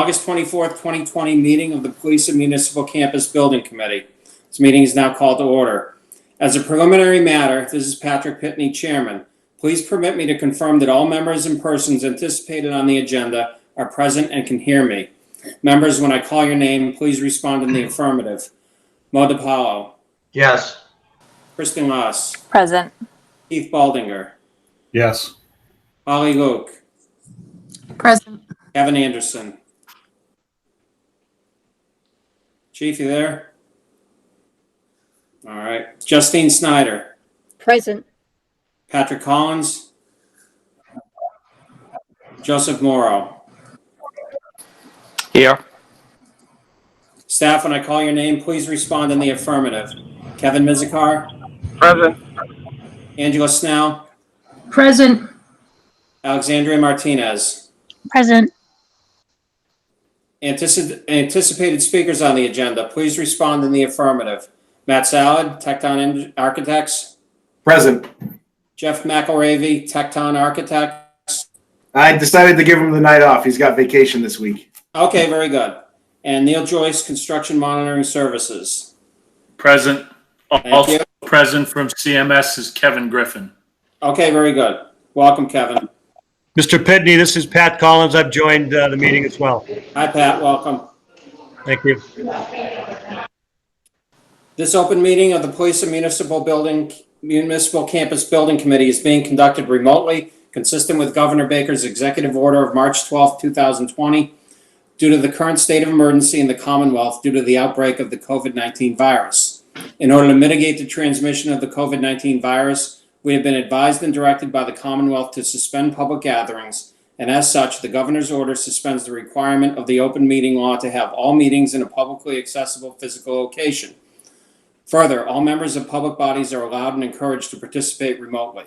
August 24th, 2020 meeting of the Police and Municipal Campus Building Committee. This meeting is now called to order. As a preliminary matter, this is Patrick Pitney, Chairman. Please permit me to confirm that all members and persons anticipated on the agenda are present and can hear me. Members, when I call your name, please respond in the affirmative. Mo DiPaolo. Yes. Kristen Ross. Present. Keith Baldinger. Yes. Holly Luke. Present. Kevin Anderson. Chief, you there? All right. Justine Snyder. Present. Patrick Collins. Joseph Morrow. Here. Staff, when I call your name, please respond in the affirmative. Kevin Mizikar. Present. Angela Snell. Present. Alexandria Martinez. Present. Anticipated speakers on the agenda, please respond in the affirmative. Matt Salad, Tecton Architects. Present. Jeff McElravy, Tecton Architects. I decided to give him the night off. He's got vacation this week. Okay, very good. And Neil Joyce, Construction Monitoring Services. Present. Thank Also you. present from CMS is Kevin Griffin. Okay, very good. Welcome, Kevin. Mr. Pitney, this is Pat Collins. I've joined the meeting as well. Hi, Pat. Welcome. Thank you. This open meeting of the Police and Municipal Campus Building Committee is being conducted remotely, consistent with Governor Baker's executive order of March 12, 2020, due to the current state of emergency in the Commonwealth due to the outbreak of the COVID-19 virus. In order to mitigate the transmission of the COVID-19 virus, we have been advised and directed by the Commonwealth to suspend public gatherings, and as such, the Governor's order suspends the requirement of the open meeting law to have all meetings in a publicly accessible physical location. Further, all members of public bodies are allowed and encouraged to participate remotely.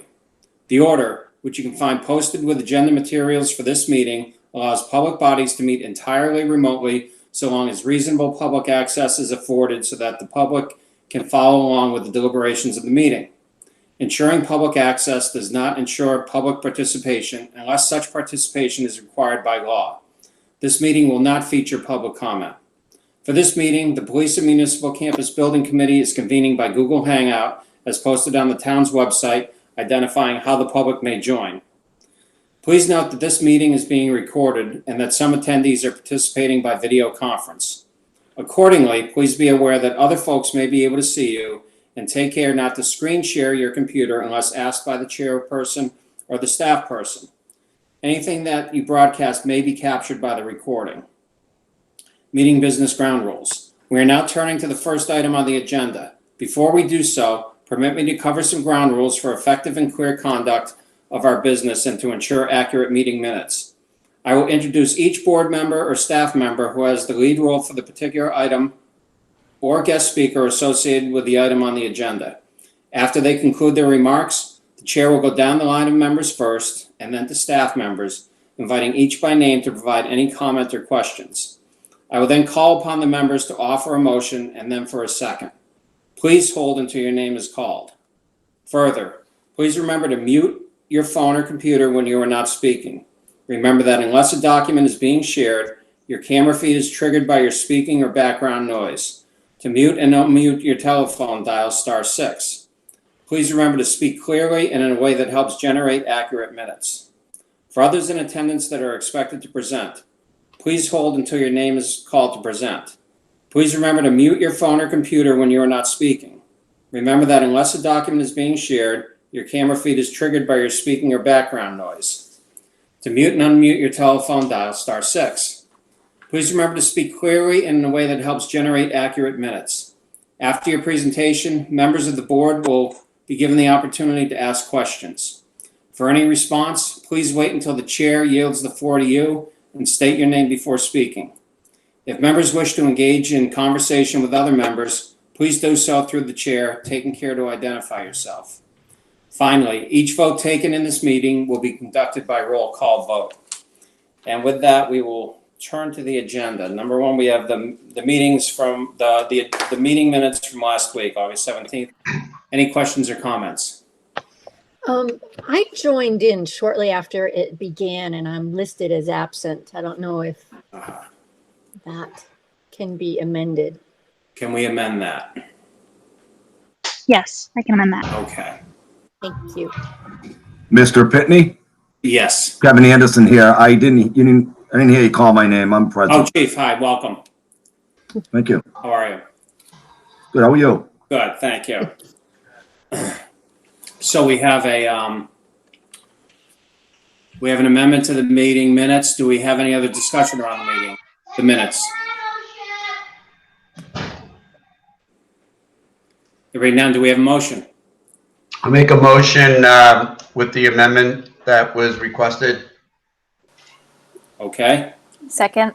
The order, which you can find posted with agenda materials for this meeting, allows public bodies to meet entirely remotely so long as reasonable public access is afforded so that the public can follow along with the deliberations of the meeting. Ensuring public access does not ensure public participation unless such participation is required by law. This meeting will not feature public comment. For this meeting, the Police and Municipal Campus Building Committee is convening by Google Hangout as posted on the town's website, identifying how the public may join. Please note that this meeting is being recorded and that some attendees are participating by video conference. Accordingly, please be aware that other folks may be able to see you, and take care not to screen share your computer unless asked by the chairperson or the staff person. Anything that you broadcast may be captured by the recording. Meeting business ground rules. We are now turning to the first item on the agenda. Before we do so, permit me to cover some ground rules for effective and clear conduct of our business and to ensure accurate meeting minutes. I will introduce each board member or staff member who has the lead role for the particular item or guest speaker associated with the item on the agenda. After they conclude their remarks, the chair will go down the line of members first and then to staff members, inviting each by name to provide any comment or questions. I will then call upon the members to offer a motion and then for a second. Please hold until your name is called. Further, please remember to mute your phone or computer when you are not speaking. Remember that unless a document is being shared, your camera feed is triggered by your speaking or background noise. To mute and unmute your telephone, dial *6. Please remember to speak clearly and in a way that helps generate accurate minutes. For others in attendance that are expected to present, please hold until your name is called to present. Please remember to mute your phone or computer when you are not speaking. Remember that unless a document is being shared, your camera feed is triggered by your speaking or background noise. To mute and unmute your telephone, dial *6. Please remember to speak clearly and in a way that helps generate accurate minutes. After your presentation, members of the board will be given the opportunity to ask questions. For any response, please wait until the chair yields the floor to you and state your name before speaking. If members wish to engage in conversation with other members, please do so through the chair, taking care to identify yourself. Finally, each vote taken in this meeting will be conducted by roll call vote. And with that, we will turn to the agenda. Number one, we have the meetings from the meeting minutes from last week, August 17th. Any questions or comments? I joined in shortly after it began and I'm listed as absent. I don't know if that can be amended. Can we amend that? Yes, I can amend that. Okay. Thank you. Mr. Pitney, Yes. Kevin Anderson here. I didn't hear you call my name. I'm Oh, present. Chief, hi, welcome. Thank you. How are you? Good. How are you? Good, thank you. So we have an amendment to the meeting minutes. Do we have any other discussion around the meeting, the minutes? Right now, do we have a motion? I'll make a motion with the amendment that was requested. Okay. Second.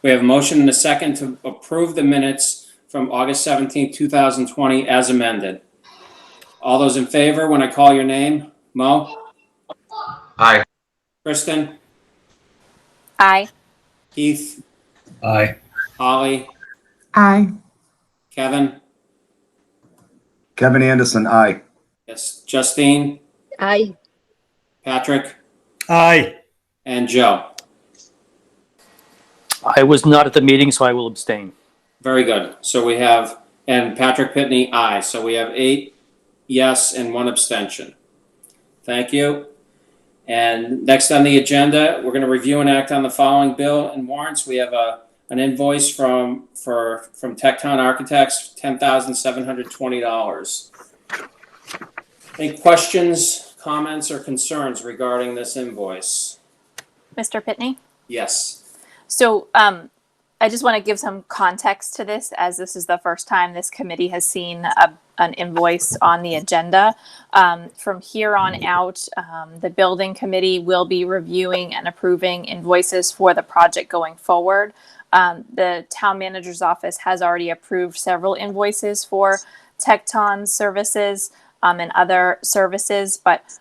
We have a motion and a second to approve the minutes from August 17th, 2020 as amended. All those in favor, when I call your name? Mo? Aye. Kristen? Aye. Keith? Aye. Holly? Aye. Kevin? Kevin Anderson, aye. Yes. Justine? Aye. Patrick? Aye. And Joe? I was not at the meeting, so I will abstain. Very good. So we have, and Patrick Pitney, aye. So we have 8 yes and 1 abstention. Thank you. And next on the agenda, we're going to review and act on the following bill and warrants. We have an invoice from Tecton Architects, $10,720. Any questions, comments, or concerns regarding this invoice? Mr. Pitney? Yes. So I just want to give some context to this, as this is the first time this committee has seen an invoice on the agenda. From here on out, the building committee will be reviewing and approving invoices for the project going forward. The town manager's office has already approved several invoices for Tecton services and other services, but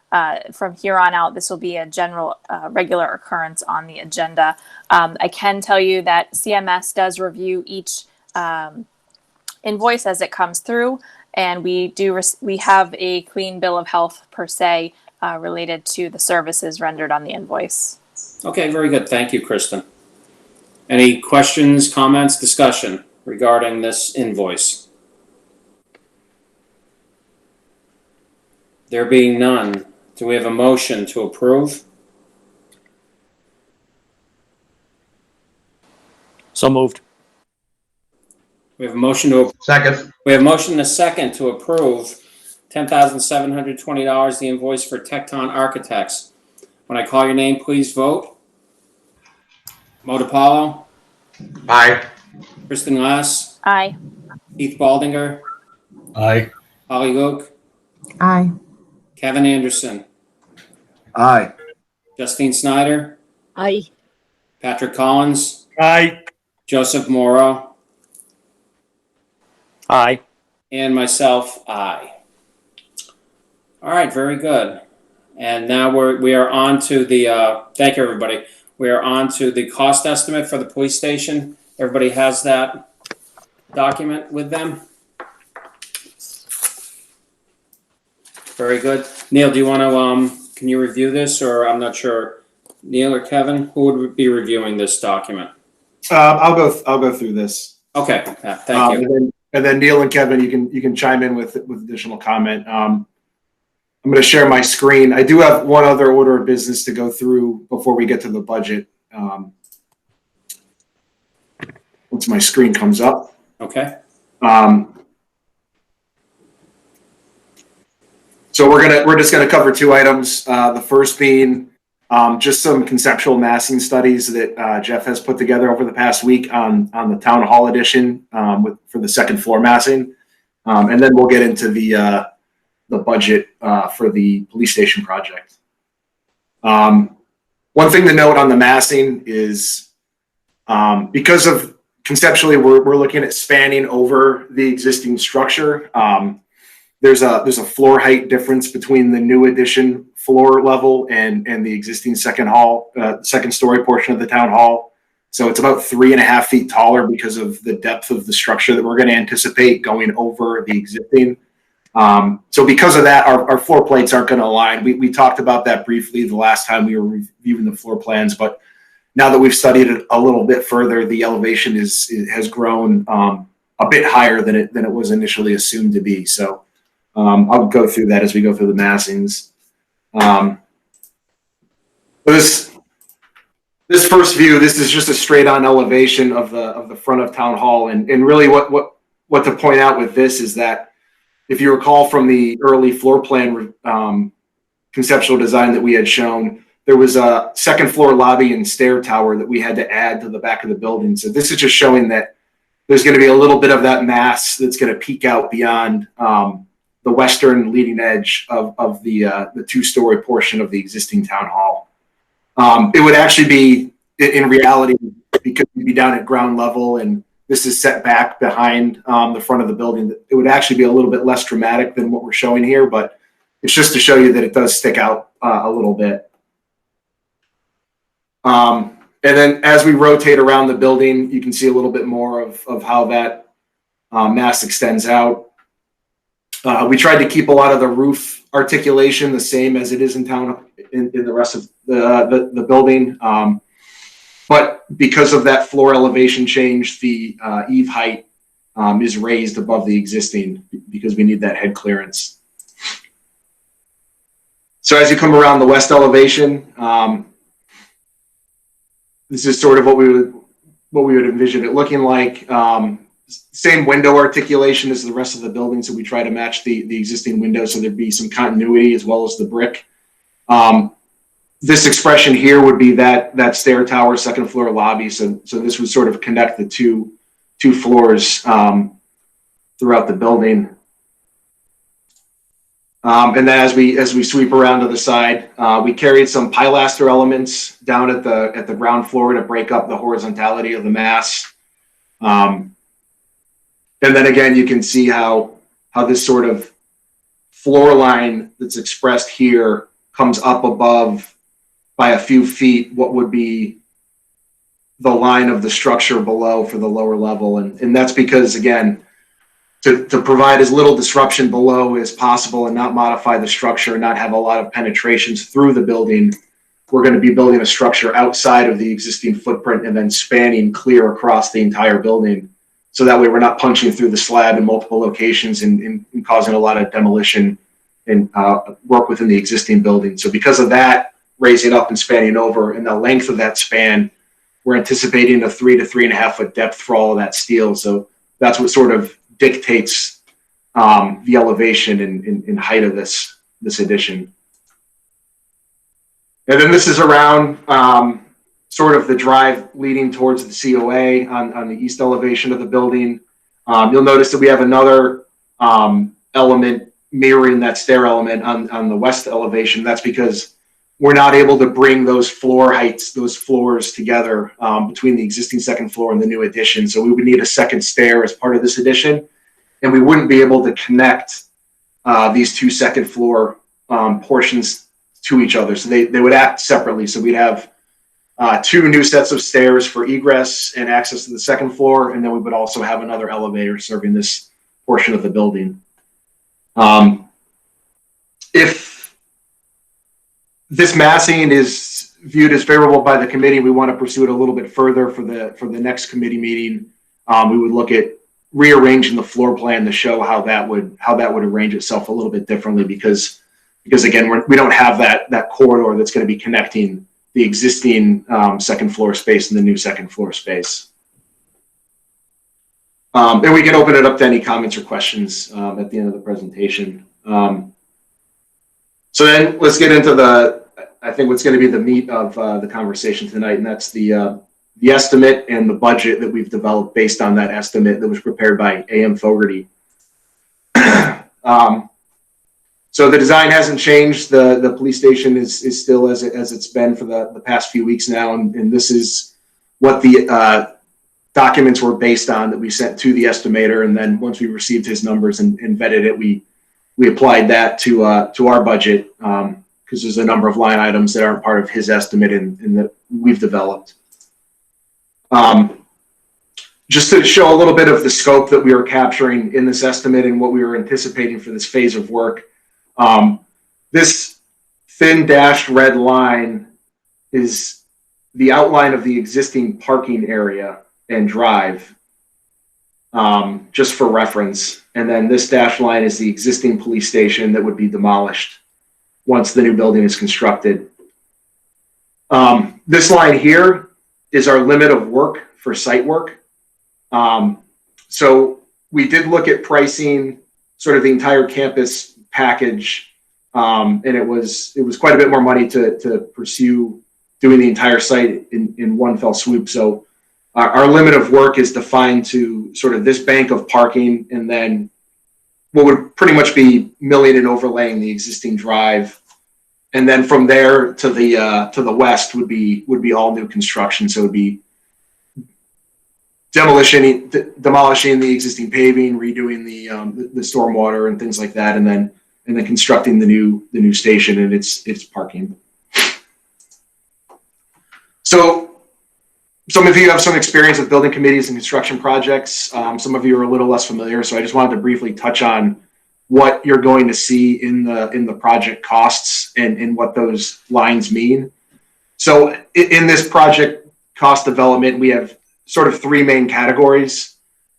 from here on out, this will be a general regular occurrence on the agenda. I can tell you that CMS does review each invoice as it comes through, and we have a clean bill of health per se related to the services rendered on the invoice. Okay, very good. Thank you, Kristen. Any questions, comments, discussion regarding this invoice? There being none, do we have a motion to approve? So moved. We have a motion to Second. We have a motion and a second to approve $10,720, the invoice for Tecton Architects. When I call your name, please vote. Mo DiPaolo, Aye. Kristen Lass, Aye. Keith Baldinger, Aye. Holly Luke, Aye. Kevin Anderson, Aye. Justine Snyder, Aye. Patrick Collins, Aye. Joseph Morrow, Aye. and myself, aye. All right, very good. And now we are on to the, thank you, everybody. We are on to the cost estimate for the police station. Everybody has that document with them? Very good. Neil, do you want to, can you review this, or I'm not sure, Neil or Kevin, who would be reviewing this document? I'll go through this. Okay, thank you. And then Neil and Kevin, you can chime in with additional comment. I'm going to share my screen. I do have one other order of business to go through before we get to the budget. Once my screen comes up. Okay. So we're just gonna cover 2 items. The first being just some conceptual massing studies that Jeff has put together over the past week on the town hall edition for the second floor massing, and then we'll get into the budget for the police station project. One thing to note on the massing is because of conceptually we're looking at spanning over the existing structure. There's a floor height difference between the new addition floor level and the existing second story portion of the town hall. So it's about 3.5 feet taller because of the depth of the structure that we're going to anticipate going over the existing. So because of that, our floor plates aren't going to align. We talked about that briefly the last time we were reviewing the floor plans, but now that we've studied it a little bit further, the elevation has grown a bit higher than it was initially assumed to be. So I'll go through that as we go through the massings. This first view, this is just a straight on elevation of the front of Town Hall, and really what to point out with this is that if you recall from the early floor plan conceptual design that we had shown, there was a second floor lobby and stair tower that we had to add to the back of the building. So this is just showing that there's going to be a little bit of that mass that's going to peek out beyond the western leading edge of the two-story portion of the existing Town Hall. It would actually be, in reality, because we'd be down at ground level and this is set back behind the front of the building, it would actually be a little bit less dramatic than what we're showing here, but it's just to show you that it does stick out a little bit. And then as we rotate around the building, you can see a little bit more of how that mass extends out. We tried to keep a lot of the roof articulation the same as it is in the rest of the building. But because of that floor elevation change, the eave height is raised above the existing because we need that head clearance. So as you come around the west elevation, this is sort of what we would envision it looking like. Same window articulation as the rest of the building, so we try to match the existing window so there'd be some continuity as well as the brick. This expression here would be that stair tower, second floor lobby. So this would sort of connect the two floors throughout the building. And then as we sweep around to the side, we carried some pilaster elements down at the ground floor to break up the horizontality of the mass. And then again, you can see how this sort of floor line that's expressed here comes up above by a few feet what would be the line of the structure below for the lower level. And that's because, again, to provide as little disruption below as possible and not modify the structure and not have a lot of penetrations through the building, we're going to be building a structure outside of the existing footprint and then spanning clear across the entire building. So that way we're not punching through the slab in multiple locations and causing a lot of demolition and work within the existing building. So because of that, raising up and spanning over, and the length of that span, we're anticipating a 3 to 3.5 foot depth for all of that steel. So that's what sort of dictates the elevation and height of this addition. And then this is around sort of the drive leading towards the COA on the east elevation of the building. You'll notice that we have another element mirroring that stair element on the west elevation. That's because we're not able to bring those floor heights, those floors together between the existing second floor and the new addition. So we would need a second stair as part of this addition, and we wouldn't be able to connect these two second floor portions to each other. So they would act separately. So we'd have two new sets of stairs for egress and access to the second floor, and then we would also have another elevator serving this portion of the building. If this massing is viewed as favorable by the committee, we want to pursue it a little bit further for the next committee meeting. We would look at rearranging the floor plan to show how that would arrange itself a little bit differently, because again, we don't have that corridor that's going to be connecting the existing second floor space and the new second floor space. And we can open it up to any comments or questions at the end of the presentation. So then let's get into I think what's going to be the meat of the conversation tonight, and that's the estimate and the budget that we've developed based on that estimate that was prepared by A.M. Fogarty. So the design hasn't changed. The police station is still as it's been for the past few weeks now, and this is what the documents were based on that we sent to the estimator. And then once we received his numbers and vetted it, we applied that to our budget, because there's a number of line items that aren't part of his estimate and that we've developed. Just to show a little bit of the scope that we were capturing in this estimate and what we were anticipating for this phase of work. This thin dashed red line is the outline of the existing parking area and drive, just for reference. And then this dashed line is the existing police station that would be demolished once the new building is constructed. This line here is our limit of work for site work. So we did look at pricing sort of the entire campus package, and it was quite a bit more money to pursue doing the entire site in one fell swoop. So our limit of work is defined to sort of this bank of parking, and then what would pretty much be milling and overlaying the existing drive. And then from there to the west would be all new construction. So it would be demolishing the existing paving, redoing the stormwater and things like that, and then constructing the new station and its parking. So some of you have some experience with building committees and construction projects. Some of you are a little less familiar, so I just wanted to briefly touch on what you're going to see in the project costs and what those lines mean. So in this project cost development, we have sort of three main categories.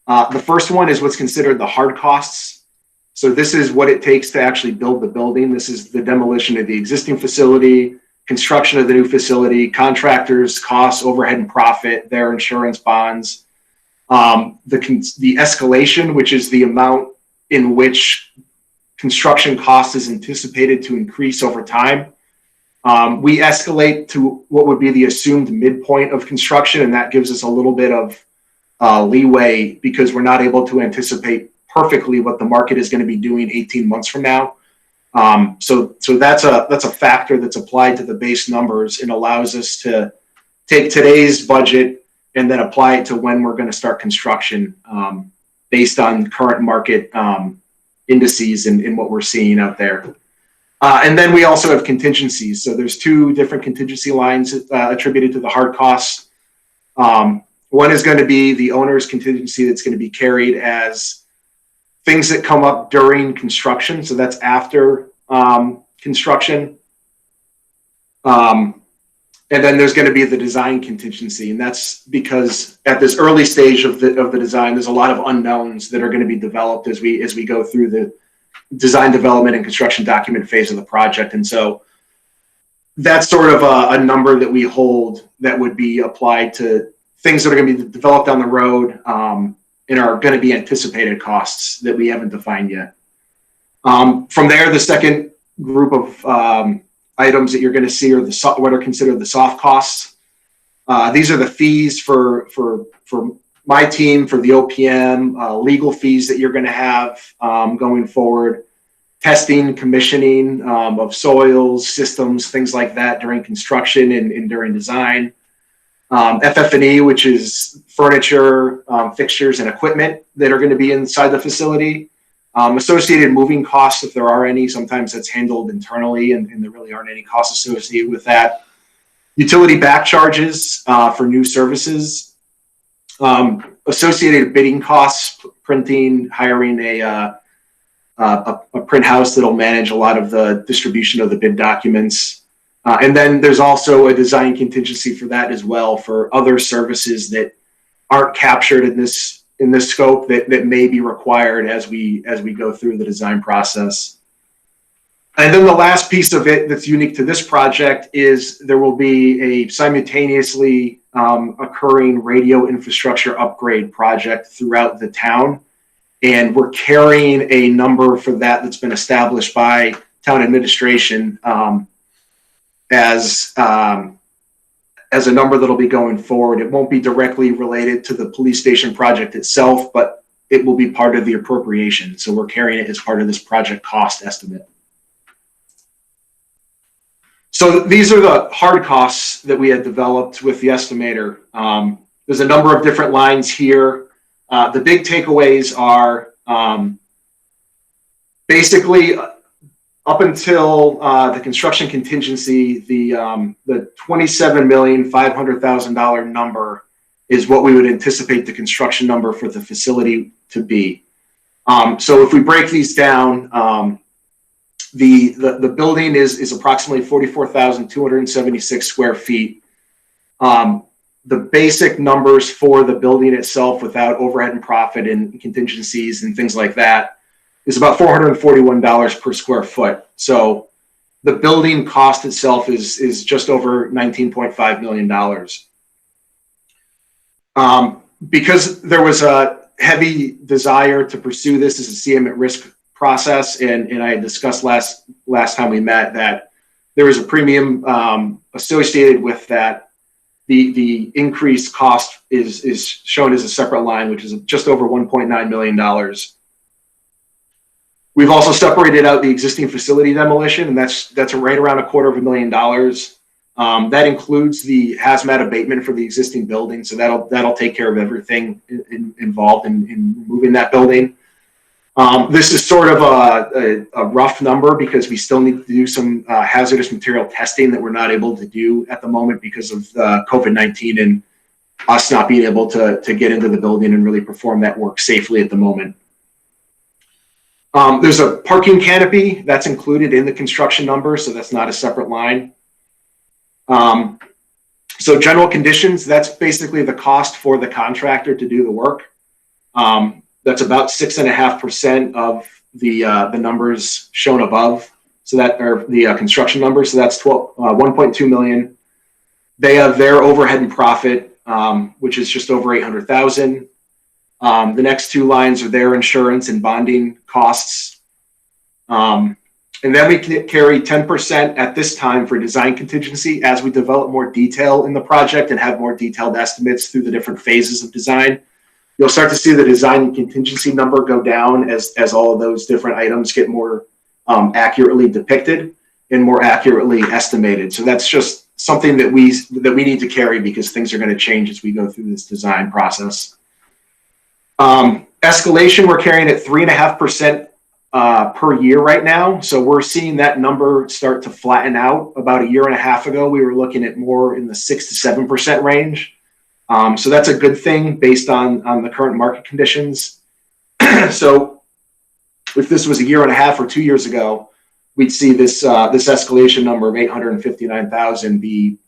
The first one is what's considered the hard costs. So this is what it takes to actually build the building. This is the demolition of the existing facility, construction of the new facility, contractors, costs, overhead and profit, their insurance bonds, the escalation, which is the amount in which construction cost is anticipated to increase over time. We escalate to what would be the assumed midpoint of construction, and that gives us a little bit of leeway because we're not able to anticipate perfectly what the market is going to be doing 18 months from now. So that's a factor that's applied to the base numbers and allows us to take today's budget and then apply it to when we're going to start construction based on current market indices and what we're seeing out there. And then we also have contingencies. So there's two different contingency lines attributed to the hard costs. One is going to be the owner's contingency that's going to be carried as things that come up during construction. So that's after construction. And then there's going to be the design contingency. And that's because at this early stage of the design, there's a lot of unknowns that are going to be developed as we go through the design development and construction document phase of the project. And so that's sort of a number that we hold that would be applied to things that are going to be developed down the road and are going to be anticipated costs that we haven't defined yet. From there, the second group of items that you're going to see are what are considered the soft costs. These are the fees for my team, for the OPM, legal fees that you're going to have going forward, testing, commissioning of soils, systems, things like that during construction and during design. FF&E, which is furniture, fixtures, and equipment that are going to be inside the facility. Associated moving costs, if there are any. Sometimes that's handled internally and there really aren't any costs associated with that. Utility back charges for new services. Associated bidding costs, printing, hiring a print house that'll manage a lot of the distribution of the bid documents. And then there's also a design contingency for that as well for other services that aren't captured in this scope that may be required as we go through the design process. And then the last piece of it that's unique to this project is there will be a simultaneously occurring radio infrastructure upgrade project throughout the town. And we're carrying a number for that that's been established by town administration as a number that'll be going forward. It won't be directly related to the police station project itself, but it will be part of the appropriation. So we're carrying it as part of this project cost estimate. So these are the hard costs that we had developed with the estimator. There's a number of different lines here. The big takeaways are basically up until the construction contingency, the $27,500,000 number is what we would anticipate the construction number for the facility to be. So if we break these down, the building is approximately 44,276 square feet. The basic numbers for the building itself without overhead and profit and contingencies and things like that is about $441 per square foot. So the building cost itself is just over $19.5 million. Because there was a heavy desire to pursue this as a CM at risk process, and I had discussed last time we met that there was a premium associated with that. The increased cost is shown as a separate line, which is just over $1.9 million. We've also separated out the existing facility demolition, and that's right around $250,000. That includes the hazmat abatement for the existing building, so that'll take care of everything involved in moving that building. This is sort of a rough number because we still need to do some hazardous material testing that we're not able to do at the moment because of COVID-19 and us not being able to get into the building and really perform that work safely at the moment. There's a parking canopy that's included in the construction number, so that's not a separate line. So general conditions, that's basically the cost for the contractor to do the work. That's about 6.5% of the numbers shown above. So that are the construction numbers. So that's 1.2 million. They have their overhead and profit, which is just over 800,000. The next two lines are their insurance and bonding costs. And then we can carry 10% at this time for design contingency as we develop more detail in the project and have more detailed estimates through the different phases of design. You'll start to see the design contingency number go down as all of those different items get more accurately depicted and more accurately estimated. So that's just something that we need to carry because things are going to change as we go through this design process. Escalation, we're carrying at 3.5% per year right now. So we're seeing that number start to flatten out. About a year and a half ago, we were looking at more in the 6 to 7% range. So that's a good thing based on the current market conditions. So if this was a year and a half or 2 years ago, we'd see this escalation number of 859,000 be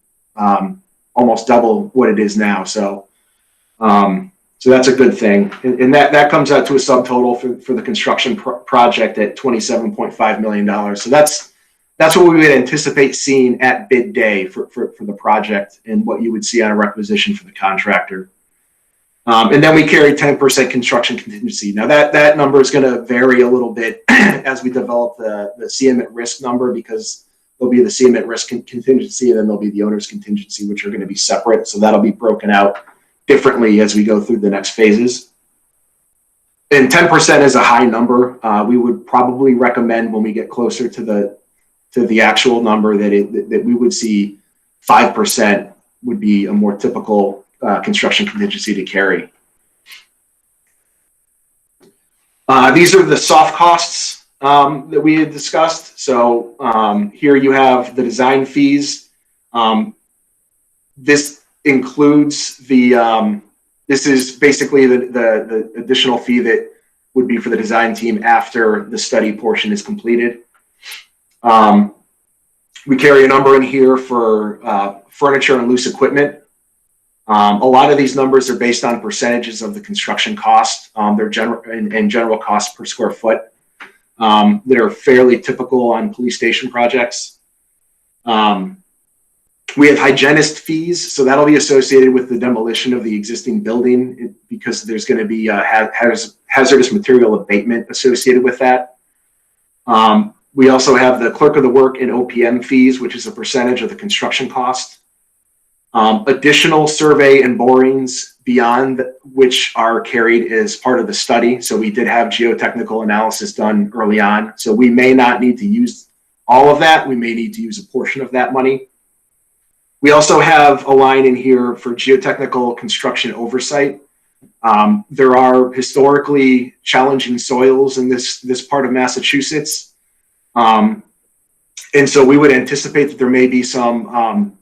almost double what it is now. So that's a good thing. And that comes out to a subtotal for the construction project at $27.5 million. So that's what we would anticipate seeing at bid day for the project and what you would see on a requisition for the contractor. And then we carry 10% construction contingency. Now that number is going to vary a little bit as we develop the CM at risk number, because there'll be the CM at risk contingency and then there'll be the owner's contingency, which are going to be separate. So that'll be broken out differently as we go through the next phases. And 10% is a high number. We would probably recommend when we get closer to the actual number that we would see 5% would be a more typical construction contingency to carry. These are the soft costs that we had discussed. So here you have the design fees. This includes this is basically the additional fee that would be for the design team after the study portion is completed. We carry a number in here for furniture and loose equipment. A lot of these numbers are based on percentages of the construction cost. They're general cost per square foot that are fairly typical on police station projects. We have hygienist fees, so that'll be associated with the demolition of the existing building because there's going to be hazardous material abatement associated with that. We also have the clerk of the work and OPM fees, which is a percentage of the construction cost. Additional survey and borings beyond which are carried as part of the study. So we did have geotechnical analysis done early on. So we may not need to use all of that. We may need to use a portion of that money. We also have a line in here for geotechnical construction oversight. There are historically challenging soils in this part of Massachusetts. And so we would anticipate that there may be some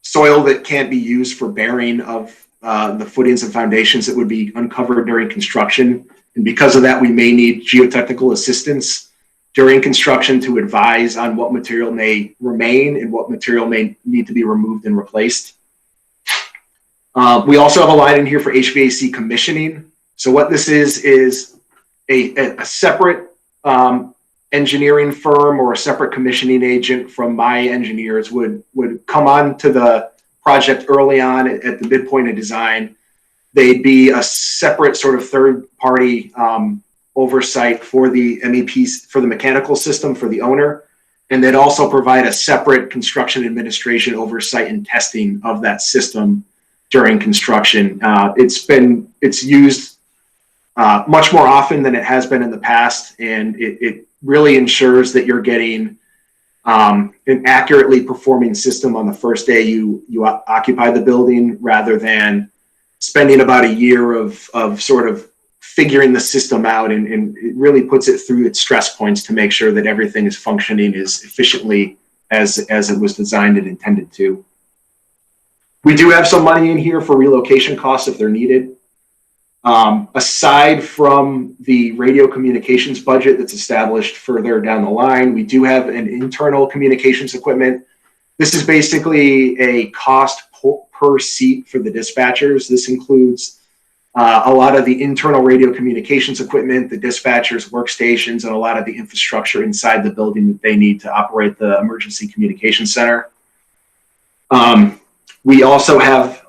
soil that can't be used for bearing of the footings and foundations that would be uncovered during construction. And because of that, we may need geotechnical assistance during construction to advise on what material may remain and what material may need to be removed and replaced. We also have a line in here for HVAC commissioning. So what this is a separate engineering firm or a separate commissioning agent from my engineers would come on to the project early on at the midpoint of design. They'd be a separate sort of third party oversight for the MEPs, for the mechanical system for the owner. And they'd also provide a separate construction administration oversight and testing of that system during construction. It's used much more often than it has been in the past, and it really ensures that you're getting an accurately performing system on the first day you occupy the building, rather than spending about a year of sort of figuring the system out, and it really puts it through its stress points to make sure that everything is functioning as efficiently as it was designed and intended to. We do have some money in here for relocation costs if they're needed. Aside from the radio communications budget that's established further down the line, we do have an internal communications equipment. This is basically a cost per seat for the dispatchers. This includes a lot of the internal radio communications equipment, the dispatchers' workstations, and a lot of the infrastructure inside the building that they need to operate the emergency communication center. We also have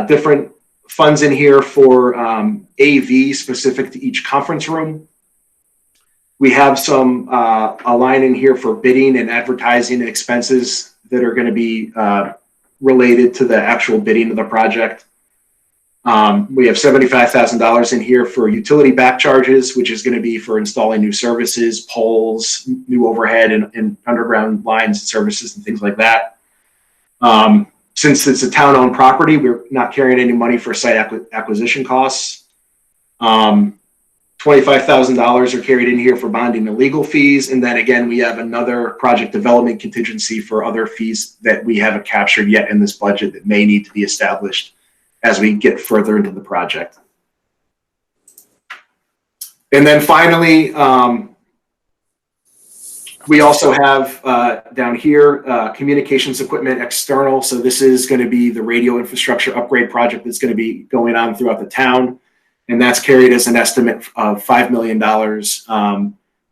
different funds in here for AV specific to each conference room. We have some a line in here for bidding and advertising expenses that are going to be related to the actual bidding of the project. We have $75,000 in here for utility back charges, which is going to be for installing new services, poles, new overhead and underground lines and services and things like that. Since it's a town-owned property, we're not carrying any money for site acquisition costs. $25,000 are carried in here for bonding and legal fees. And then again, we have another project development contingency for other fees that we haven't captured yet in this budget that may need to be established as we get further into the project. And then finally, we also have down here communications equipment external. So this is going to be the radio infrastructure upgrade project that's going to be going on throughout the town. And that's carried as an estimate of $5 million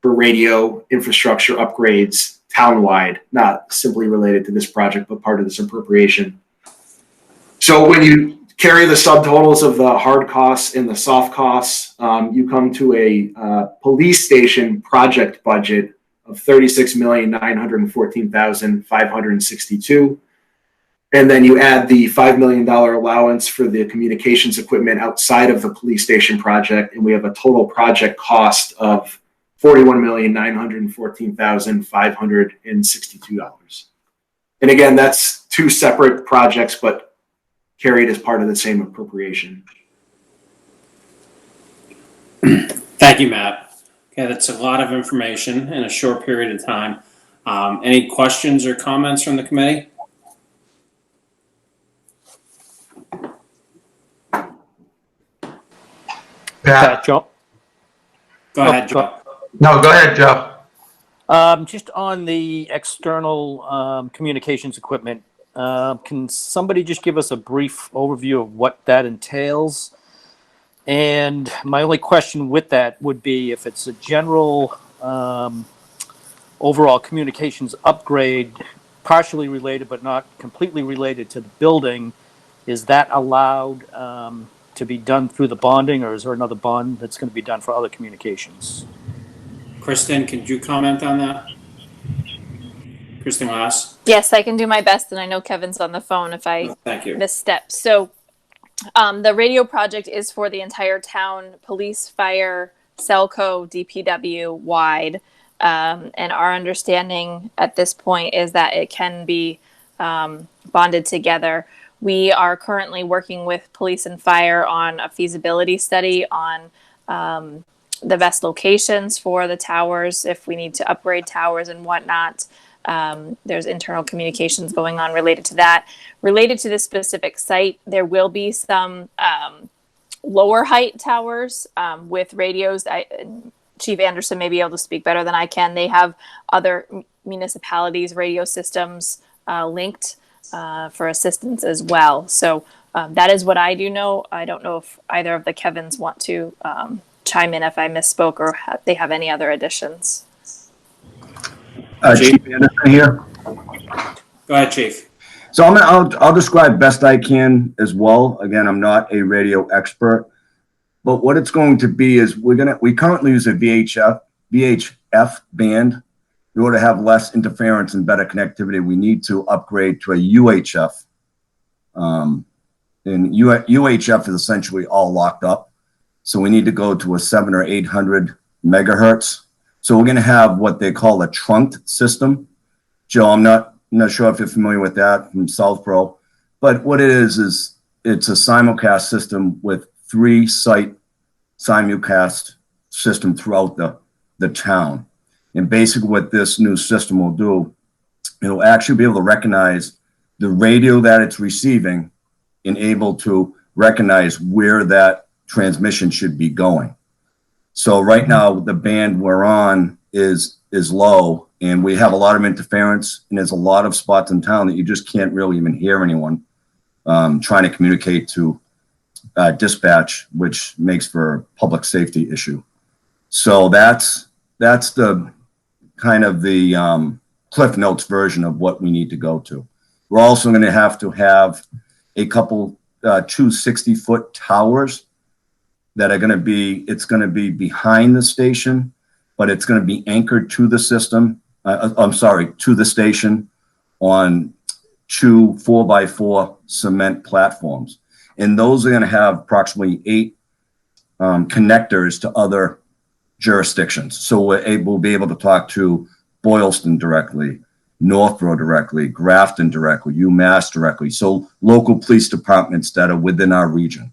for radio infrastructure upgrades townwide, not simply related to this project, but part of this appropriation. So when you carry the subtotals of the hard costs and the soft costs, you come to a police station project budget of $36,914,562. And then you add the $5 million allowance for the communications equipment outside of the police station project, and we have a total project cost of $41,914,562. And again, that's two separate projects, but carried as part of the same appropriation. Thank you, Matt. Okay, that's a lot of information in a short period of time. Any questions or comments from the committee? Pat, Joe? Go ahead, Joe. No, go ahead, Joe. Just on the external communications equipment, can somebody just give us a brief overview of what that entails? And my only question with that would be if it's a general overall communications upgrade, partially related but not completely related to the building, is that allowed to be done through the bonding, or is there another bond that's going to be done for other communications? Kristen, could you comment on that? Kristen Lass? Yes, I can do my best, and I know Kevin's on the phone if I Thank you. misstep. So the radio project is for the entire town, police, fire, Selco, DPW wide. And our understanding at this point is that it can be bonded together. We are currently working with police and fire on a feasibility study on the best locations for the towers, if we need to upgrade towers and whatnot. There's internal communications going on related to that. Related to this specific site, there will be some lower height towers with radios. Chief Anderson may be able to speak better than I can. They have other municipalities' radio systems linked for assistance as well. So that is what I do know. I don't know if either of the Kevins want to chime in if I misspoke or they have any other additions. Chief Anderson here. Go ahead, Chief. So I'll describe best I can as well. Again, I'm not a radio expert, but what it's going to be is we currently use a VHF band. In order to have less interference and better connectivity, we need to upgrade to a UHF. And UHF is essentially all locked up. So we need to go to a 700 or 800 megahertz. So we're going to have what they call a trunked system. Joe, I'm not sure if you're familiar with that from Southborough, but what it is it's a simulcast system with 3-site simulcast system throughout the town. And basically what this new system will do, it'll actually be able to recognize the radio that it's receiving and able to recognize where that transmission should be going. So right now the band we're on is low and we have a lot of interference, and there's a lot of spots in town that you just can't really even hear anyone trying to communicate to dispatch, which makes for a public safety issue. So that's the kind of the Cliff Notes version of what we need to go to. We're also going to have a couple 260-foot towers that are going to be, it's going to be behind the station, but it's going to be anchored to the system. To the station on 2 4x4 cement platforms. And those are going to have approximately 8 connectors to other jurisdictions. So we'll be able to talk to Boylston directly, Northborough directly, Grafton directly, UMass directly. So local police departments that are within our region.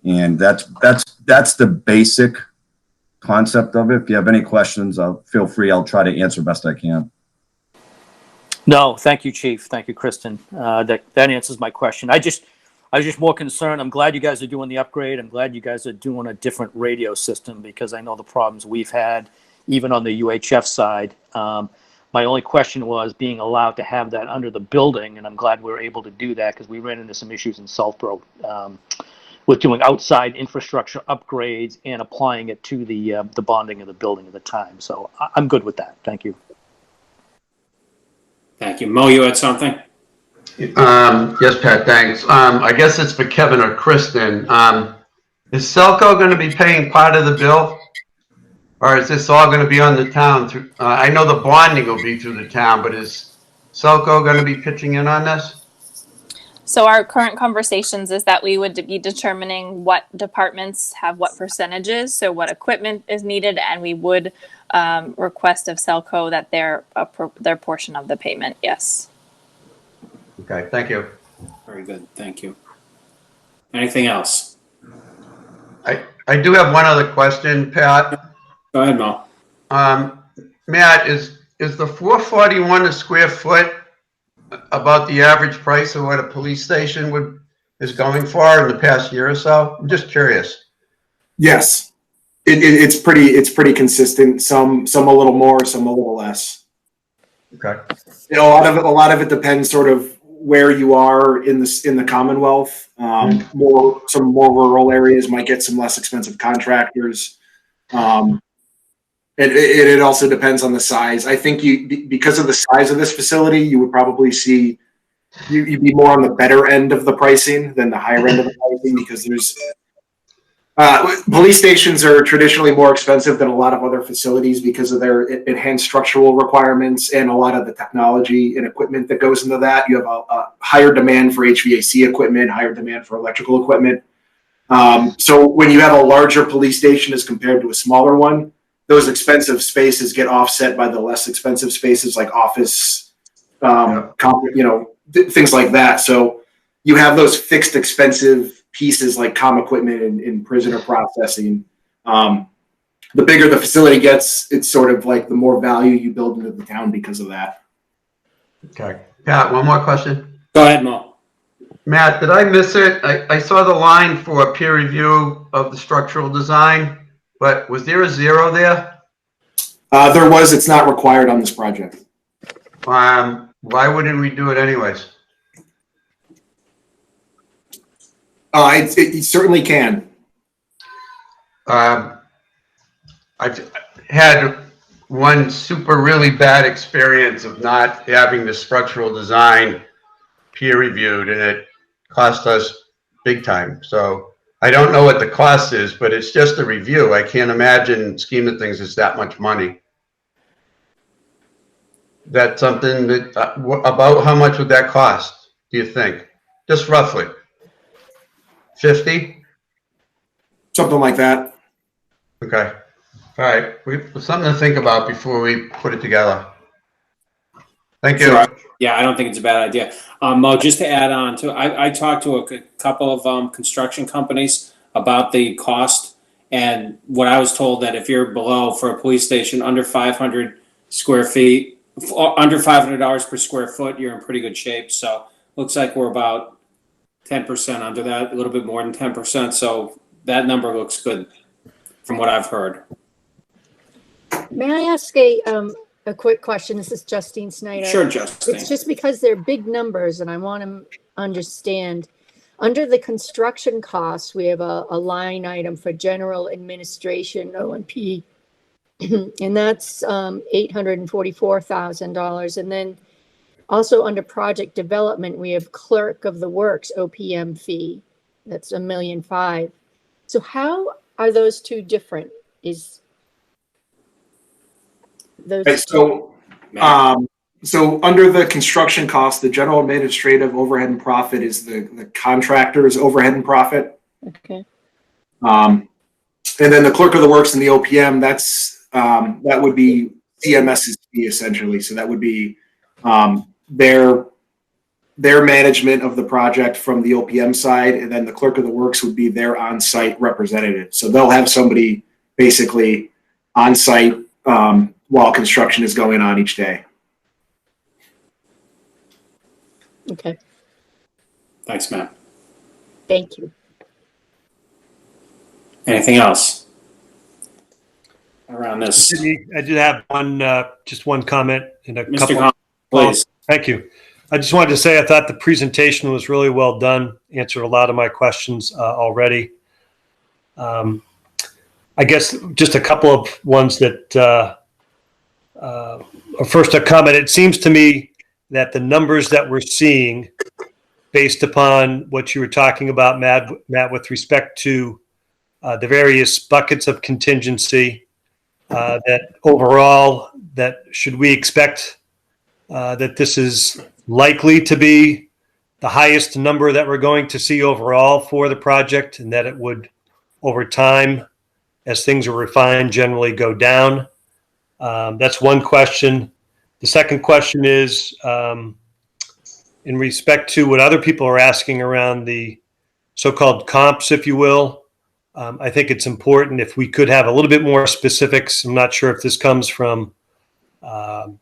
And that's the basic concept of it. If you have any questions, feel free. I'll try to answer best I can. No, thank you, Chief. Thank you, Kristen. That answers my question. I was just more concerned. I'm glad you guys are doing the upgrade. I'm glad you guys are doing a different radio system because I know the problems we've had, even on the UHF side. My only question was being allowed to have that under the building, and I'm glad we were able to do that because we ran into some issues in Southborough with doing outside infrastructure upgrades and applying it to the bonding of the building at the time. So I'm good with that. Thank you. Thank you. Mo, you had something? Yes, Pat, thanks. I guess it's for Kevin or Kristen. Is Selco going to be paying part of the bill? Or is this all going to be on the town? I know the bonding will be through the town, but is Selco going to be pitching in on this? So our current conversations is that we would be determining what departments have what percentages, so what equipment is needed, and we would request of Selco that their portion of the payment, yes. Okay, thank you. Very good. Thank you. Anything else? I do have one other question, Pat. Go ahead, Mo. Matt, is the $441 a square foot about the average price of what a police station is going for in the past year or so? I'm just curious. Yes, it's pretty consistent. Some a little more, some a little less. Okay. You know, a lot of it depends sort of where you are in the Commonwealth. Some more rural areas might get some less expensive contractors. It also depends on the size. I think because of the size of this facility, you would probably see you'd be more on the better end of the pricing than the higher end of the pricing because there's police stations are traditionally more expensive than a lot of other facilities because of their enhanced structural requirements and a lot of the technology and equipment that goes into that. You have a higher demand for HVAC equipment, higher demand for electrical equipment. So when you have a larger police station as compared to a smaller one, those expensive spaces get offset by the less expensive spaces like office, things like that. So you have those fixed expensive pieces like comm equipment and prisoner processing. The bigger the facility gets, it's sort of like the more value you build into the town because of that. Okay. Pat, one more question. Go ahead, Mo. Matt, did I miss it? I saw the line for a peer review of the structural design. but was there a zero there? There was, it's not required on this project. Why wouldn't we do it anyways? It certainly can. I've had one super really bad experience of not having the structural design peer reviewed, and it cost us big time. So I don't know what the cost is, but it's just a review. I can't imagine, scheme of things, it's that much money. That's something that, about how much would that cost, do you think? Just roughly. 50? Something like that. Okay. All right. Something to think about before we put it together. Thank you. Sure. Yeah, I don't think it's a bad idea. Mo, just to add on to, I talked to a couple of construction companies about the cost, and what I was told that if you're below, for a police station, under 500 square feet, under $500 per square foot, you're in pretty good shape. So looks like we're about 10% under that, a little bit more than 10%. So that number looks good from what I've heard. May I ask a quick question? This is Justine Snyder. Sure, Justine. It's just because they're big numbers and I want to understand. Under the construction costs, we have a line item for general administration, O&P, and that's $844,000. And then also under project development, we have clerk of the works, OPM fee. That's $1.5 million. So how are those two different? Is those Right, so under the construction cost, the general administrative overhead and profit is the contractor's overhead and profit. okay? And then the clerk of the works and the OPM, that would be CMS's fee essentially. So that would be their management of the project from the OPM side, and then the clerk of the works would be their on-site representative. So they'll have somebody basically on-site while construction is going on each day. Okay, Thanks, Matt. thank you. Anything else around this? I did have just one comment and a Mr. couple. Collins, please. Thank you. I just wanted to say I thought the presentation was really well done, answered a lot of my questions already. I guess just a couple of ones that, first a comment. It seems to me that the numbers that we're seeing, based upon what you were talking about, Matt, with respect to the various buckets of contingency, that overall, that should we expect that this is likely to be the highest number that we're going to see overall for the project, and that it would, over time, as things are refined, generally go down? That's one question. The second question is, in respect to what other people are asking around the so-called comps, if you will, I think it's important if we could have a little bit more specifics. I'm not sure if this comes from a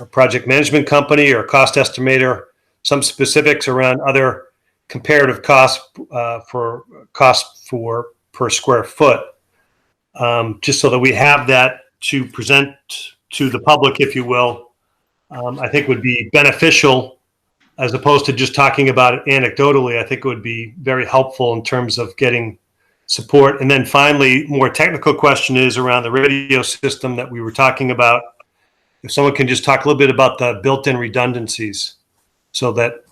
project management company or a cost estimator, some specifics around other comparative costs for per square foot, just so that we have that to present to the public, if you will. I think would be beneficial, as opposed to just talking about it anecdotally. I think it would be very helpful in terms of getting support. And then finally, more technical question is around the radio system that we were talking about. If someone can just talk a little bit about the built-in redundancies, so that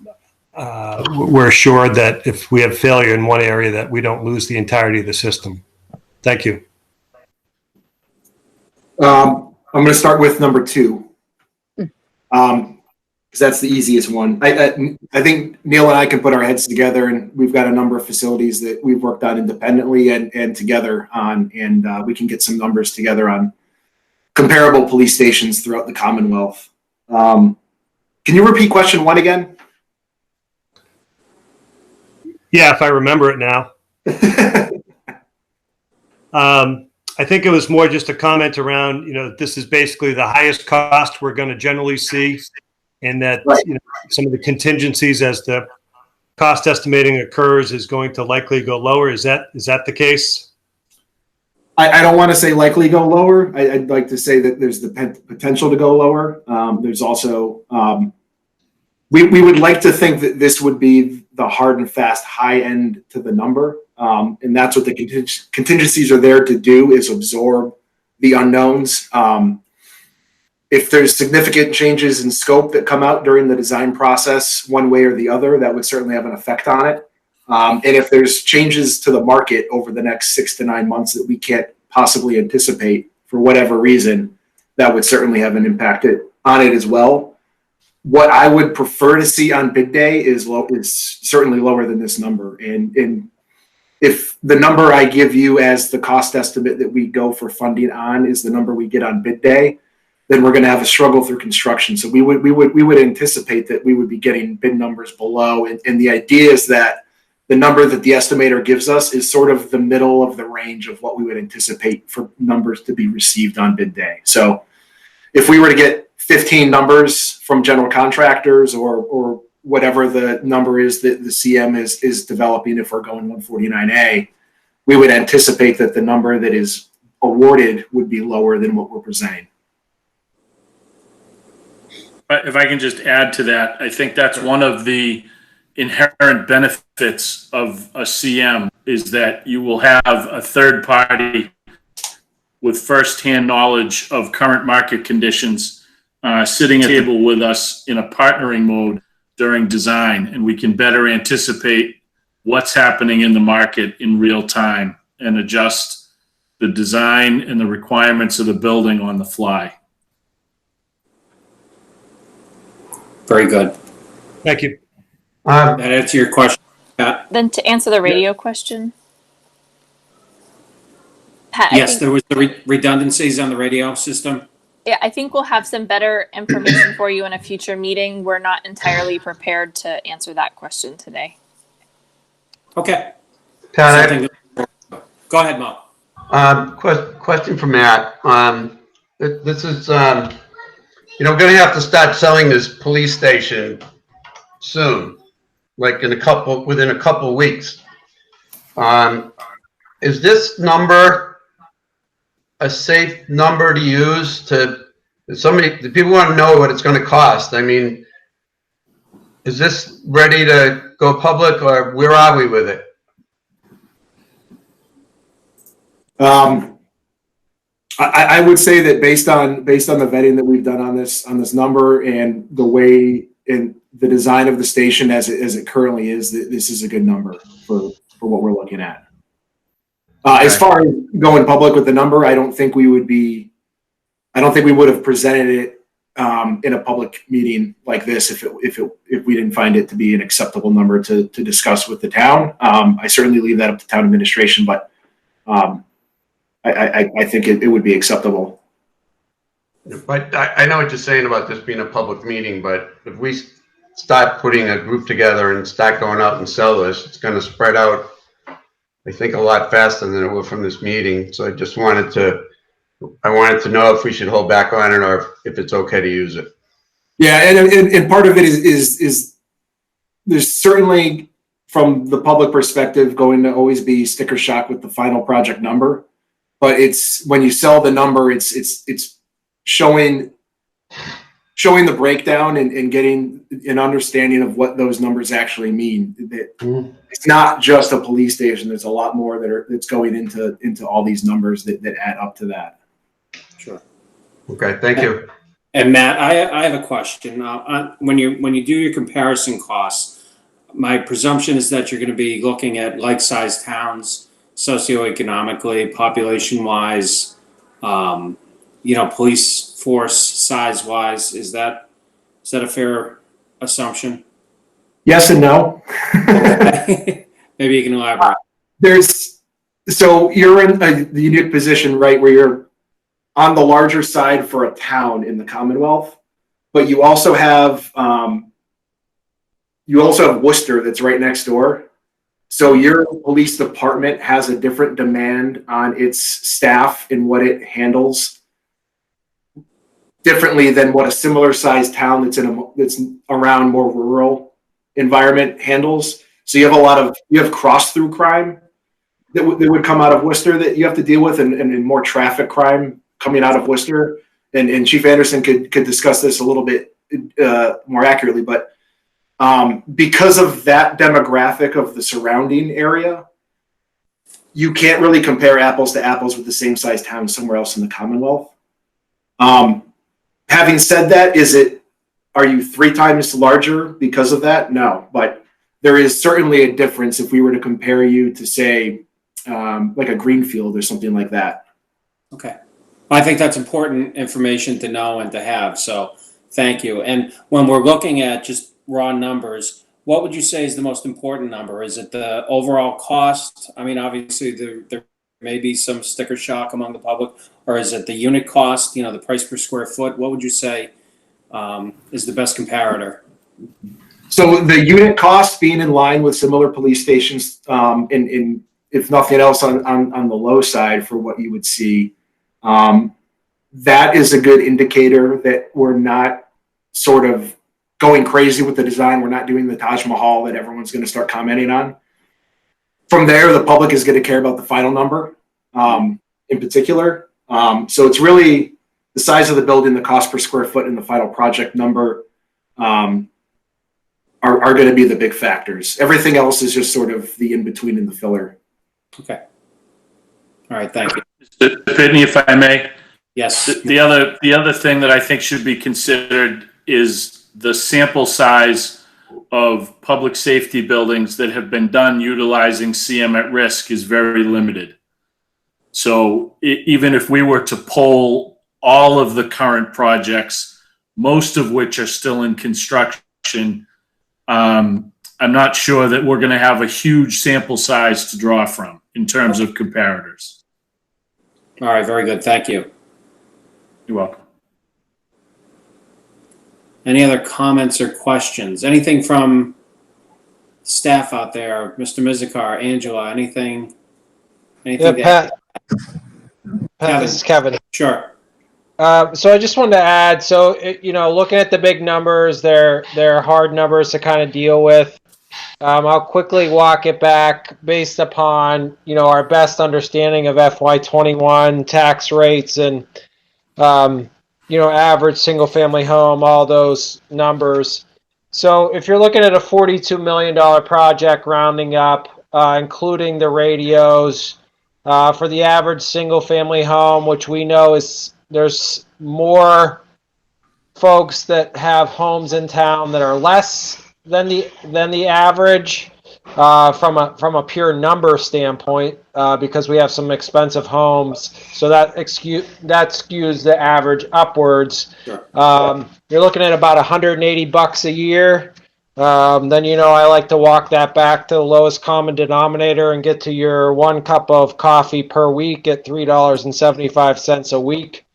we're assured that if we have failure in one area, that we don't lose the entirety of the system. Thank you. I'm going to start with number 2, because that's the easiest one. I think Neil and I can put our heads together, and we've got a number of facilities that we've worked on independently and together on, and we can get some numbers together on comparable police stations throughout the Commonwealth. Can you repeat question 1 again? Yeah, if I remember it now. I think it was more just a comment around, this is basically the highest cost we're going to generally see, and that Right. Some of the contingencies as the cost estimating occurs is going to likely go lower. Is that the case? I don't want to say likely go lower. I'd like to say that there's the potential to go lower. There's also, we would like to think that this would be the hard and fast high end to the number. And that's what the contingencies are there to do, is absorb the unknowns. If there's significant changes in scope that come out during the design process, one way or the other, that would certainly have an effect on it. And if there's changes to the market over the next 6 to 9 months that we can't possibly anticipate for whatever reason, that would certainly have an impact on it as well. What I would prefer to see on bid day is certainly lower than this number. And if the number I give you as the cost estimate that we go for funding on is the number we get on bid day, then we're going to have a struggle through construction. So we would anticipate that we would be getting bid numbers below. And the idea is that the number that the estimator gives us is sort of the middle of the range of what we would anticipate for numbers to be received on bid day. So if we were to get 15 numbers from general contractors or whatever the number is that the CM is developing, if we're going 149A, we would anticipate that the number that is awarded would be lower than what we're presenting. If I can just add to that, I think that's one of the inherent benefits of a CM, is that you will have a third party with firsthand knowledge of current market conditions sitting at the table with us in a partnering mode during design, and we can better anticipate what's happening in the market in real time and adjust the design and the requirements of the building on the fly. Very good. Thank you. That answer your question, Pat? Then to answer the radio question, Pat, Yes, there was the redundancies on the radio system. yeah, I think we'll have some better information for you in a future meeting. We're not entirely prepared to answer that question today. Okay. Pat, Go ahead, Mo. question for Matt. This is, we're going to have to start selling this police station soon, like within a couple weeks. Is this number a safe number to use the people want to know what it's going to cost? I mean, is this ready to go public, or where are we with it? I would say that based on the vetting that we've done on this number and the way in the design of the station as it currently is, this is a good number for what we're looking at. As far as going public with the number, I don't think we would have presented it in a public meeting like this if we didn't find it to be an acceptable number to discuss with the town. I certainly leave that up to town administration, but I think it would be acceptable. But I know what you're saying about this being a public meeting, but if we start putting a group together and start going out and sell this, it's going to spread out, I think, a lot faster than it will from this meeting. So I just wanted to know if we should hold back on it or if it's okay to use it. Yeah, and part of it is there's certainly, from the public perspective, going to always be sticker shock with the final project number. But it's when you sell the number, it's showing the breakdown and getting an understanding of what those numbers actually mean. It's not just a police station. There's a lot more that's going into all these numbers that add up to that. Sure. Okay, thank you. And Matt, I have a question. When you do your comparison costs, my presumption is that you're going to be looking at like-sized towns, socioeconomically, population-wise, police force size-wise. Is that a fair assumption? Yes and no. Maybe you can elaborate. So you're in the unique position, right, where you're on the larger side for a town in the Commonwealth, but you also have Worcester that's right next door. So your police department has a different demand on its staff and what it handles differently than what a similar sized town that's around more rural environment handles. So you have cross through crime. that would come out of Worcester that you have to deal with, and more traffic crime coming out of Worcester. And Chief Anderson could discuss this a little bit more accurately, but because of that demographic of the surrounding area, you can't really compare apples to apples with the same size town somewhere else in the Commonwealth. Having said that, are you 3 times larger because of that? No, but there is certainly a difference if we were to compare you to, say, like a Greenfield or something like that. Okay. I think that's important information to know and to have, so thank you. And when we're looking at just raw numbers, what would you say is the most important number? Is it the overall cost? I mean, obviously there may be some sticker shock among the public, or is it the unit cost, the price per square foot? What would you say is the best comparator? So the unit cost being in line with similar police stations, in if nothing else on the low side for what you would see, that is a good indicator that we're not sort of going crazy with the design. We're not doing the Taj Mahal that everyone's going to start commenting on. From there, the public is going to care about the final number in particular. So it's really the size of the building, the cost per square foot, and the final project number are going to be the big factors. Everything else is just sort of the in-between and the filler. Okay. All right, thank you. Mr. Pitney, if I may. Yes. The other thing that I think should be considered is the sample size of public safety buildings that have been done utilizing CM at risk is very limited. So even if we were to poll all of the current projects, most of which are still in construction, I'm not sure that we're going to have a huge sample size to draw from in terms of comparators. All right, very good. Thank you. You're welcome. Any other comments or questions? Anything from staff out there? Mr. Mizikar, Angela, anything? Yeah, Pat, Kevin. this is Kevin. Sure. So I just wanted to add, so, looking at the big numbers, they're hard numbers to kind of deal with. I'll quickly walk it back based upon, our best understanding of FY21 tax rates and, average single family home, all those numbers. So if you're looking at a $42 million project rounding up, including the radios, for the average single family home, which we know there's more folks that have homes in town that are less than the average from a pure number standpoint, because we have some expensive homes, so that skews the average upwards. Sure. You're looking at about $180 a year. Then I like to walk that back to the lowest common denominator and get to your 1 cup of coffee per week at $3.75 a week.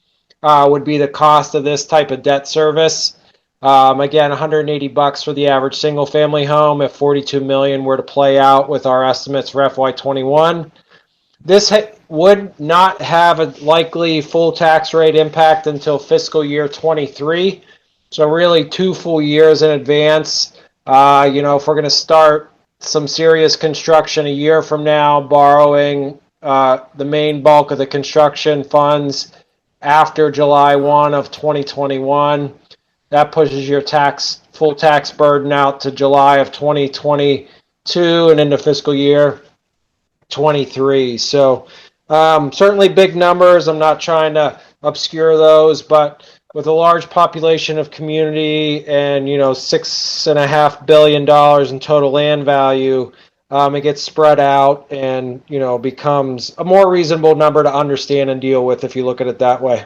Would be the cost of this type of debt service. Again, $180 for the average single family home if 42 million were to play out with our estimates for FY21. This would not have a likely full tax rate impact until fiscal year 23. So really 2 full years in advance. If we're going to start some serious construction a year from now, borrowing the main bulk of the construction funds after July 1 of 2021, that pushes your full tax burden out to July of 2022 and into fiscal year 23. So certainly big numbers. I'm not trying to obscure those, but with a large population of community and $6.5 billion in total land value, it gets spread out and becomes a more reasonable number to understand and deal with if you look at it that way.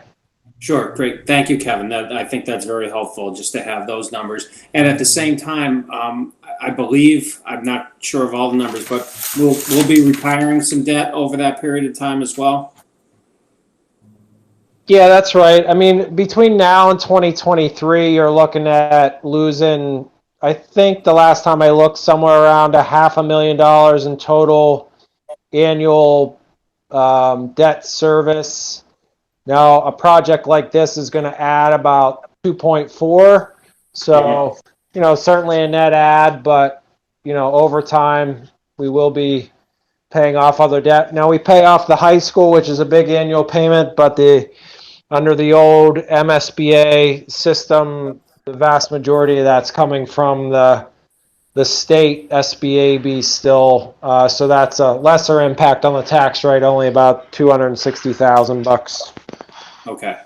Sure, great. Thank you, Kevin. I think that's very helpful just to have those numbers. And at the same time, I believe, I'm not sure of all the numbers, but we'll be retiring some debt over that period of time as well. Yeah, that's right. I mean, between now and 2023, you're looking at losing, I think the last time I looked, somewhere around $500,000 in total annual debt service. Now, a project like this is going to add about 2.4. So, certainly a net add, but, over time, we will be paying off other debt. Now we pay off the high school, which is a big annual payment, but under the old MSBA system, the vast majority of that's coming from the state SBAB still. So that's a lesser impact on the tax rate, only about $260,000. Okay.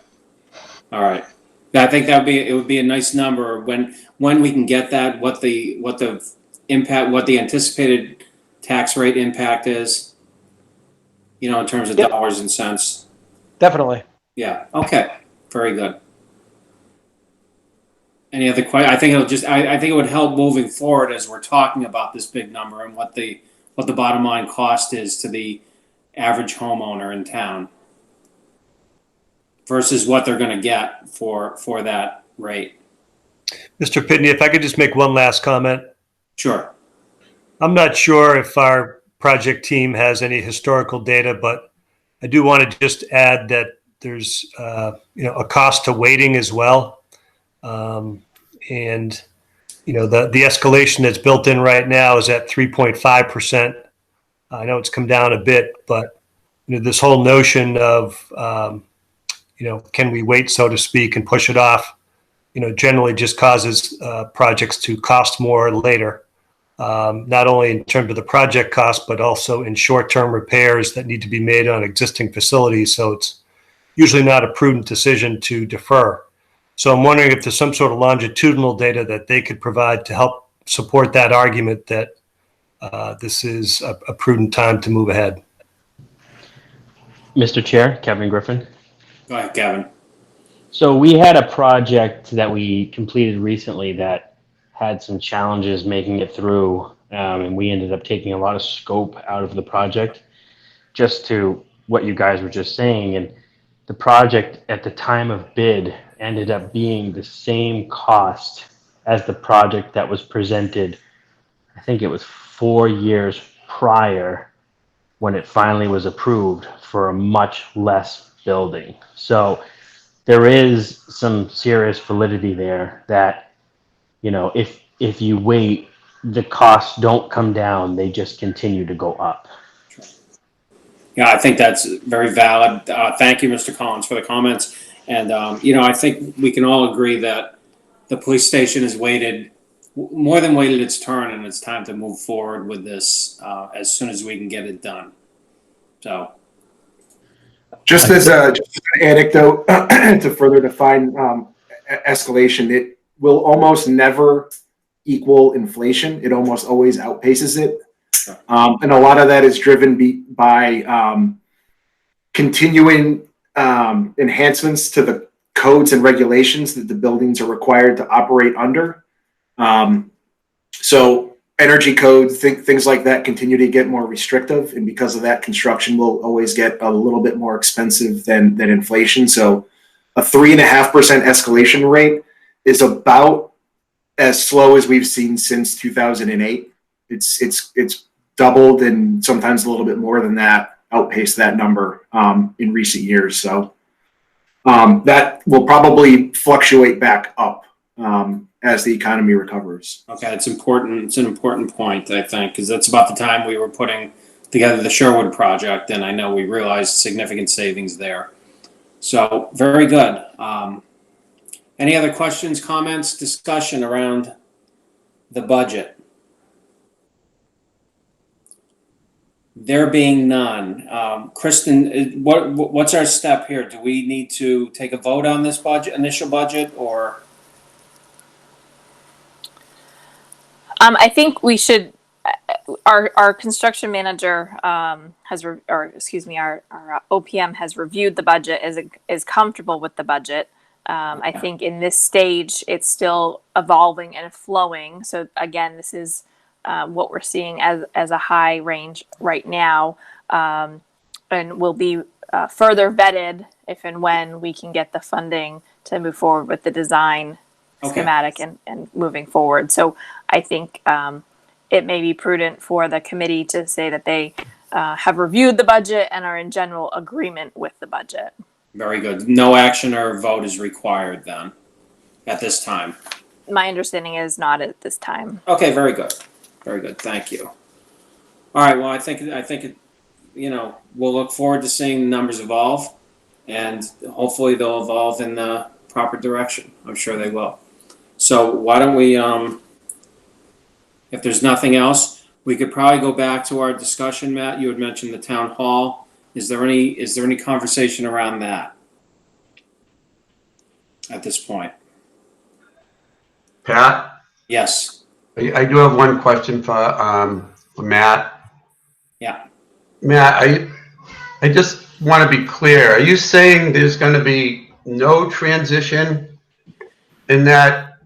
All right. I think it would be a nice number when we can get that, what the impact, what the anticipated tax rate impact is, in terms of Yep. dollars and cents. Definitely. Yeah. Okay. Very good. Any other questions? I think I think it would help moving forward as we're talking about this big number and what the bottom line cost is to the average homeowner in town versus what they're going to get for that rate. Mr. Pitney, if I could just make one last comment. Sure. I'm not sure if our project team has any historical data, but I do want to just add that there's a cost to waiting as well. And the escalation that's built in right now is at 3.5%. I know it's come down a bit, but this whole notion of can we wait, so to speak, and push it off, generally just causes projects to cost more later. Not only in terms of the project cost, but also in short-term repairs that need to be made on existing facilities. So it's usually not a prudent decision to defer. So I'm wondering if there's some sort of longitudinal data that they could provide to help support that argument that this is a prudent time to move ahead. Mr. Chair, Kevin Griffin. Go ahead, Kevin. So we had a project that we completed recently that had some challenges making it through, and we ended up taking a lot of scope out of the project, just to what you guys were just saying. And the project at the time of bid ended up being the same cost as the project that was presented, I think it was 4 years prior, when it finally was approved for a much less building. So there is some serious validity there that, if you wait, the costs don't come down, they just continue to go up. Yeah, I think that's very valid. Thank you, Mr. Collins, for the comments. And, I think we can all agree that the police station has more than waited its turn, and it's time to move forward with this as soon as we can get it done. So. Just as an anecdote to further define escalation, it will almost never equal inflation. It almost always outpaces it. And a lot of that is driven by continuing enhancements to the codes and regulations that the buildings are required to operate under. So energy codes, things like that continue to get more restrictive. And because of that, construction will always get a little bit more expensive than inflation. So a 3.5% escalation rate is about as slow as we've seen since 2008. It's doubled and sometimes a little bit more than that, outpaced that number in recent years. So that will probably fluctuate back up as the economy recovers. Okay, it's important. It's an important point, I think, because that's about the time we were putting together the Sherwood project, and I know we realized significant savings there. So very good. Any other questions, comments, discussion around the budget? There being none. Kristen, what's our step here? Do we need to take a vote on this initial budget, or? I think we should. Our construction manager our OPM has reviewed the budget, is comfortable with the budget. I think in this stage it's still evolving and flowing. So again, this is what we're seeing as a high range right now, and will be further vetted if and when we can get the funding to move forward with the design schematic and moving forward. So I think it may be prudent for the committee to say that they have reviewed the budget and are in general agreement with the budget. Very good. No action or vote is required then at this time. My understanding is not at this time. Okay, very good. Very good. Thank you. All right, well, I think it, we'll look forward to seeing the numbers evolve, and hopefully they'll evolve in the proper direction. I'm sure they will. So why don't we, if there's nothing else, we could probably go back to our discussion, Matt. You had mentioned the town hall. Is there any conversation around that at this point? Pat, Yes. I do have one question for Matt. Yeah. Matt, I just want to be clear. Are you saying there's going to be no transition in that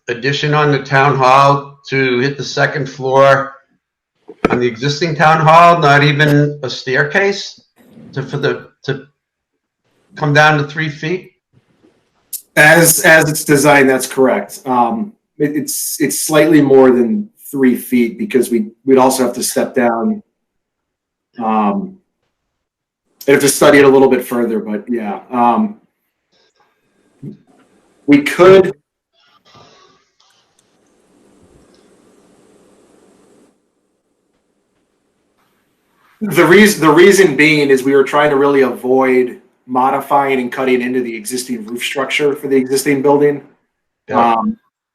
addition on the town hall to hit the second floor on the existing town hall? Not even a staircase to come down to 3 feet? As it's designed, that's correct. It's slightly more than 3 feet because we'd also have to step down. I'd have to study it a little bit further, but yeah, we could. The reason being is we were trying to really avoid modifying and cutting into the existing roof structure for the existing building,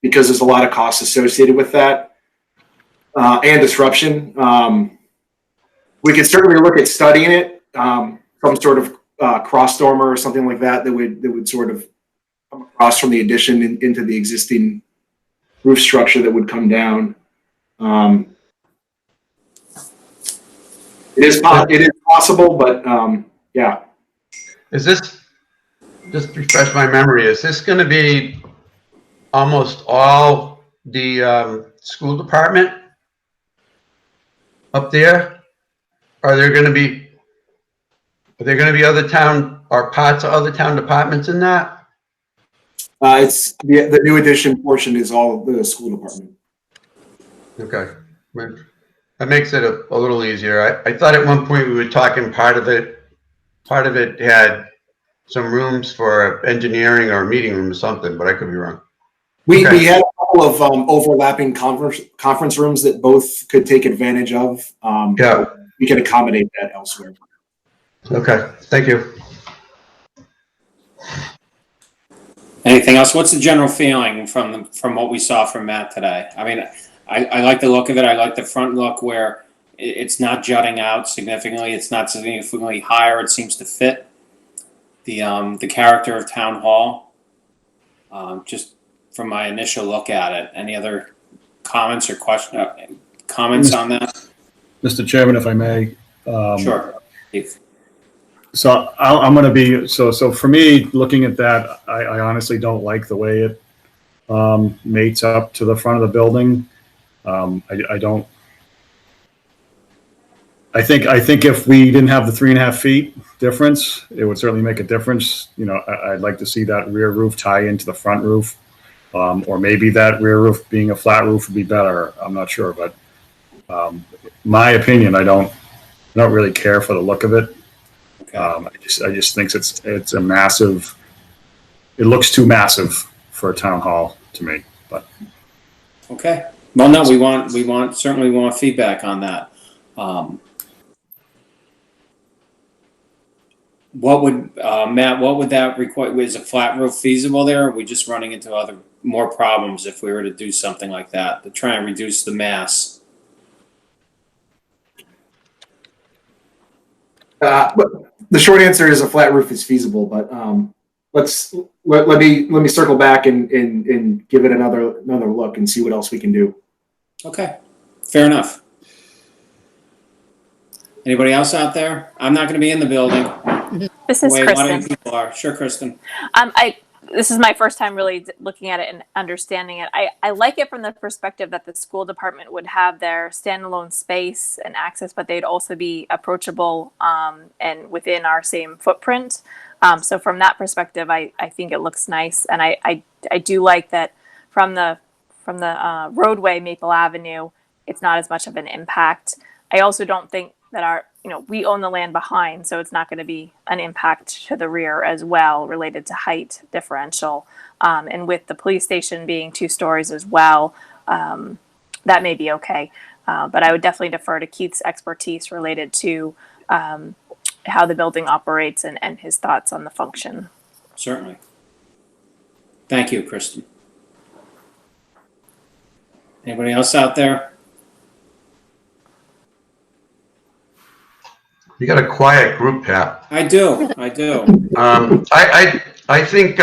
because there's a lot of costs associated with that, and disruption. We could certainly look at studying it, some sort of cross dormer or something like that would sort of come across from the addition into the existing roof structure that would come down. It is possible, but yeah. Is this, just to refresh my memory, is this going to be almost all the school department up there? Are there going to be other town or parts of other town departments in that? It's the new addition portion is all the school department. Okay. That makes it a little easier. I thought at one point we were talking part of it had some rooms for engineering or meeting room or something, but I could be wrong. We had a couple of overlapping conference rooms that both could take advantage of. Yeah. We can accommodate that elsewhere. Okay, thank you. Anything else? What's the general feeling from what we saw from Matt today? I mean, I like the look of it. I like the front look where it's not jutting out significantly. It's not significantly higher. It seems to fit the character of town hall. Just from my initial look at it. Any other comments or comments on that? Mr. Chairman, if I may. Sure. So I'm going to be, so for me, looking at that, I honestly don't like the way it mates up to the front of the building. I think if we didn't have the 3.5 feet difference, it would certainly make a difference. I'd like to see that rear roof tie into the front roof, or maybe that rear roof being a flat roof would be better. I'm not sure, but my opinion, I don't really care for the look of it. Okay. I just think it's a massive. It looks too massive for a town hall to me. But okay. Well, no, we certainly want feedback on that. What would Matt? What would that require? Is a flat roof feasible there? Or are we just running into more problems if we were to do something like that to try and reduce the mass? The short answer is a flat roof is feasible, but let me circle back and give it another look and see what else we can do. Okay, fair enough. Anybody else out there? I'm not going to be in the building. This is A lot Kristen. of people are. Sure, Kristen. This is my first time really looking at it and understanding it. I like it from the perspective that the school department would have their standalone space and access, but they'd also be approachable and within our same footprint. So from that perspective, I think it looks nice, and I do like that from the roadway Maple Avenue, it's not as much of an impact. I also don't think that we own the land behind, so it's not going to be an impact to the rear as well related to height differential. And with the police station being 2 stories as well, that may be okay. But I would definitely defer to Keith's expertise related to how the building operates and his thoughts on the function. Certainly. Thank you, Kristen. Anybody else out there? You got a quiet group, Pat. I do. I think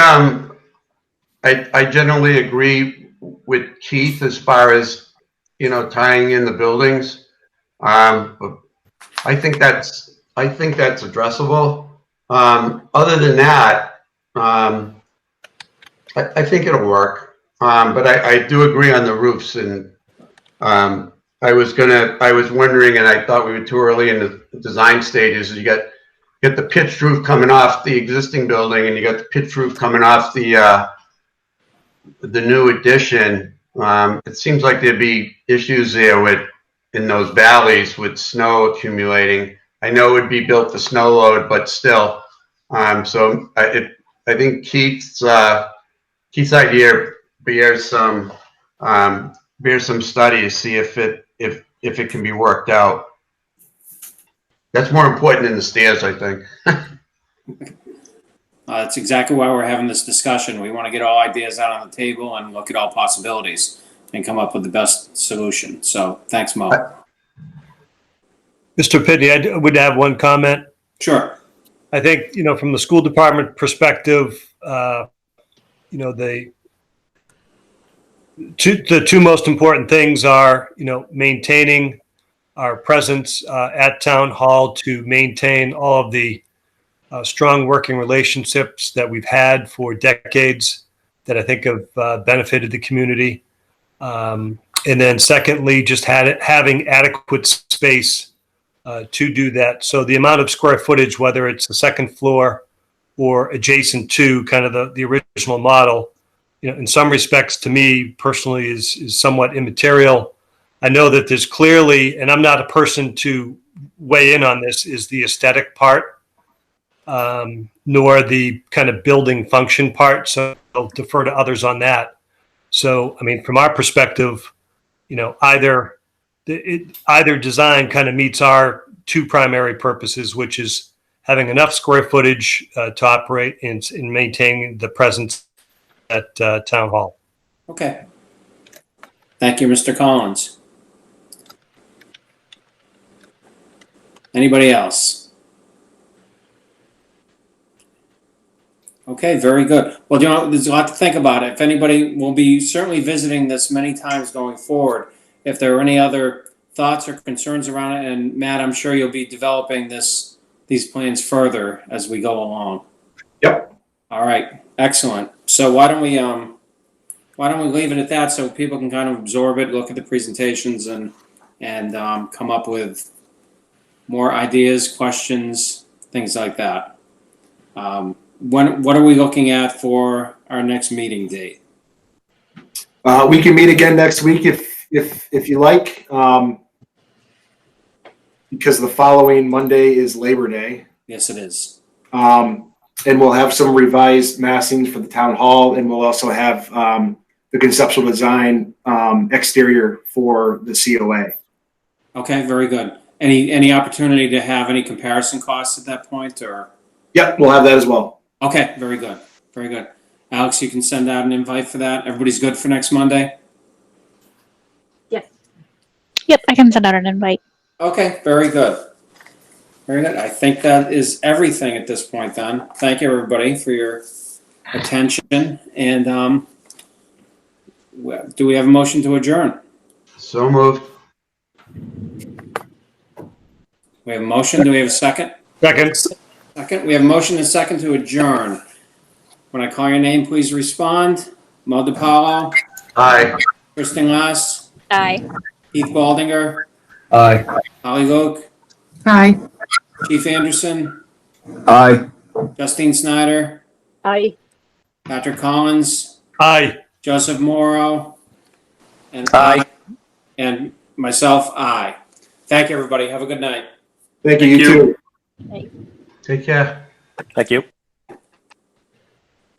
I generally agree with Keith as far as, tying in the buildings. I think that's addressable. Other than that, I think it'll work. But I do agree on the roofs, and I was wondering, and I thought we were too early in the design stages. You got the pitched roof coming off the existing building, and you got the pitched roof coming off the new addition. It seems like there'd be issues there in those valleys with snow accumulating. I know it would be built for snow load, but still. So I think Keith's idea bears some study to see if it can be worked out. That's more important than the stairs, I think. That's exactly why we're having this discussion. We want to get all ideas out on the table and look at all possibilities and come up with the best solution. So thanks, Mo. Mr. Pitney, I would have one comment. Sure. I think, from the school department perspective, the two most important things are, maintaining our presence at town hall to maintain all of the strong working relationships that we've had for decades that I think have benefited the community. And then secondly, just having adequate space to do that. So the amount of square footage, whether it's the second floor or adjacent to kind of the original model, in some respects to me personally is somewhat immaterial. I know that there's clearly, and I'm not a person to weigh in on this, is the aesthetic part, nor the kind of building function part. So I'll defer to others on that. So, from our perspective, either design kind of meets our two primary purposes, which is having enough square footage to operate in maintaining the presence at town hall. Okay. Thank you, Mr. Collins. Anybody else? Okay, very good. Well, there's a lot to think about. If anybody will be certainly visiting this many times going forward, if there are any other thoughts or concerns around it, and Matt, I'm sure you'll be developing these plans further as we go along. Yep. All right, excellent. So why don't we leave it at that so people can kind of absorb it, look at the presentations, and come up with more ideas, questions, things like that. What are we looking at for our next meeting date? We can meet again next week if you like, because the following Monday is Labor Day. Yes, it is. And we'll have some revised massings for the town hall, and we'll also have the conceptual design exterior for the COA. Okay, very good. Any opportunity to have any comparison costs at that point, or? Yep, we'll have that as well. Okay, very good, very good. Alex, you can send out an invite for that. Everybody's good for next Monday? Yep, I can send out an invite. Okay, very good. Very good. I think that is everything at this point then. Thank you, everybody, for your attention. And do we have a motion to adjourn? So moved. We have a motion. Do we have a second? Second. Second. We have a motion and a second to adjourn. When I call your name, please respond. Mo DiPaolo. Aye. Kristen Lass. Aye. Keith Baldinger. Aye. Holly Luke. Aye. Chief Anderson. Aye. Justine Snyder. Aye. Patrick Collins. Aye. Joseph Morrow. And Aye. And myself, aye. Thank you, everybody. Have a good night. Thank you, you too. Take care. Thank you.